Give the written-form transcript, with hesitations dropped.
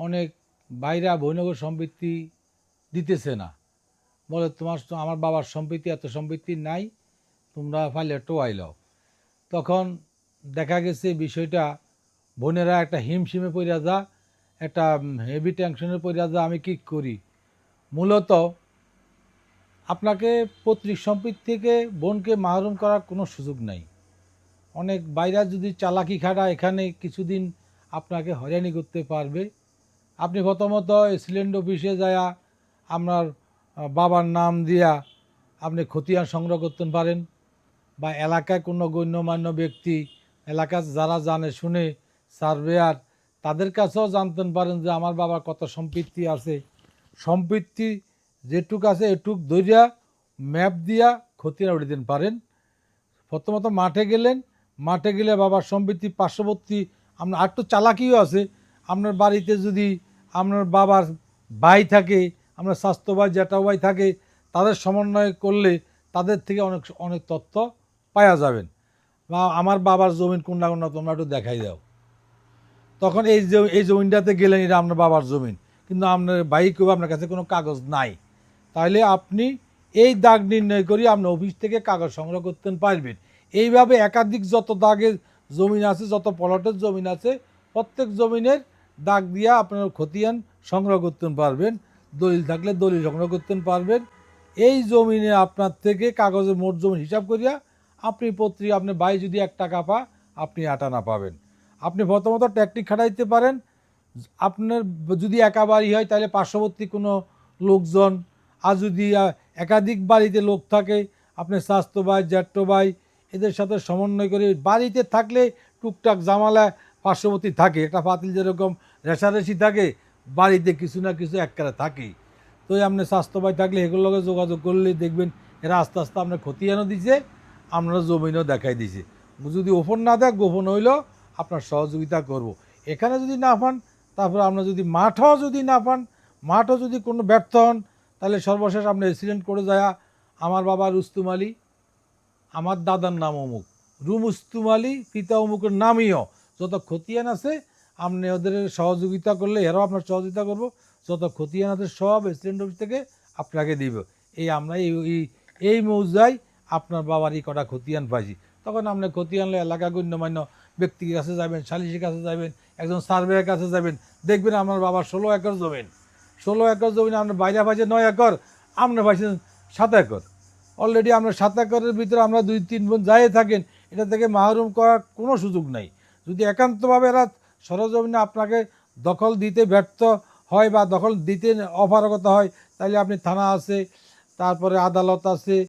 অনেক বাইরা বৈনগর সম্পত্তি দিতেছে না, বলে আমার বাবার সম্পত্তি এত সম্পত্তি নাই, তোমরা ফাইলে টোয়াই লও। তখন দেখা গেছে বিষয়টা বোনেরা একটা হিমশিমে পড়িয়া যা, একটা হেভি টেনশনে পড়িয়া যা, আমি কী করি। মূলত আপনাকে পৈতৃক সম্পত্তি থেকে বোনকে মাহরুম করার কোনো সুযোগ নাই। অনেক বাইরা যদি চালাকি খাটা এখানে কিছুদিন আপনাকে হয়রানি করতে পারবে। আপনি প্রথমত এক্সিলেন্ট অফিসে যায়া আপনার বাবার নাম দিয়া আপনি খতিয়ান সংগ্রহ করতে পারেন, বা এলাকায় কোনো গণ্যমান্য ব্যক্তি, এলাকার যারা জানে শুনে সার্ভেয়ার, তাদের কাছেও জানতে পারেন যে আমার বাবার কত সম্পত্তি আছে। সম্পত্তি যেটুক আছে এটুক ধরিয়া ম্যাপ দিয়া খতিয়ান উঠে দিতে পারেন। প্রথমত মাঠে গেলেন, মাঠে গেলে বাবার সম্পত্তি পার্শ্ববর্তী, আপনার আরেকটু চালাকিও আছে। আপনার বাড়িতে যদি আপনার বাবার ভাই থাকে, আপনার স্বাস্থ্য ভাই জ্যাঠা ভাই থাকে, তাদের সমন্বয় করলে তাদের থেকে অনেক অনেক তথ্য পাওয়া যাবেন। বা আমার বাবার জমিন কোনটা কোনটা তোমরা একটু দেখাই দাও। তখন এই জমিনটাতে গেলেন, এটা আপনার বাবার জমিন, কিন্তু আপনার ভাই কেউ আপনার কাছে কোনো কাগজ নাই, তাহলে আপনি এই দাগ নির্ণয় করি আপনি অফিস থেকে কাগজ সংগ্রহ করতে পারবেন। এইভাবে একাধিক যত দাগের জমিন আছে, যত প্লটের জমিন আছে, প্রত্যেক জমিনের দাগ দিয়া আপনার খতিয়ান সংগ্রহ করতে পারবেন। দলিল থাকলে দলিল সংগ্রহ করতে পারবেন। এই জমিনে আপনার থেকে কাগজের মোট জমিন হিসাব করিয়া আপনি আপনার ভাই যদি 1 টাকা পা, আপনি 8 আনা পাবেন। আপনি প্রথমত টেকনিক খাটাইতে পারেন। আপনার যদি একা বাড়ি হয় তাহলে পার্শ্ববর্তী কোনো লোকজন, আর যদি একাধিক বাড়িতে লোক থাকে, আপনার স্বাস্থ্য ভাই জ্যেষ্ঠ ভাই এদের সাথে সমন্বয় করে, বাড়িতে থাকলে টুকটাক জামালা পার্শ্ববর্তী থাকে, একটা পাতিল যেরকম রেশারেশি থাকে, বাড়িতে কিছু না কিছু এককারে থাকেই। তো আপনার স্বাস্থ্য ভাই থাকলে এগুলোর লগে যোগাযোগ করলে দেখবেন এরা আস্তে আস্তে আপনার খতিয়ানও দিছে, আপনারা জমিনও দেখাই দিছে। যদি ওপর না দেখ গোপন হইলেও আপনার সহযোগিতা করব। এখানে যদি না পান, তারপর আপনার যদি মাঠও যদি না পান, মাঠও যদি কোনো ব্যর্থ হন, তাহলে সর্বশেষ আপনি অ্যাক্সিডেন্ট করে যায় আমার বাবা রুস্তুম আলী, আমার দাদার নাম অমুক, রুমুস্তুম আলী, পিতা অমুকের নামইও, যত খতিয়ান আছে আপনি ওদের সহযোগিতা করলে এরাও আপনার সহযোগিতা করব। যত খতিয়ান আছে সব অ্যাক্সিডেন্ট অফিস থেকে আপনাকে দিব। এই আমরা এই মৌজায় আপনার বাবার এই কটা খতিয়ান পাইছি। তখন আপনি খতিয়ানলে এলাকা গণ্যমান্য ব্যক্তির কাছে যাবেন, সালিসির কাছে যাবেন, একজন সার্ভেয়ার কাছে যাবেন, দেখবেন আমার বাবার 16 একর জমিন। 16 একর জমিন আপনার বাইরে পাইছে 9 একর, আপনার পাইছেন 7 একর। অলরেডি আমরা 7 একরের ভিতরে আমরা 2-3 বোন যাই থাকেন, এটা থেকে মাহরুম করার কোনো সুযোগ নাই। যদি একান্তভাবে এরা সরজমিনে আপনাকে দখল দিতে ব্যর্থ হয় বা দখল দিতে অপারগতা হয়, তাহলে আপনি থানা আছে, তারপরে আদালত আছে,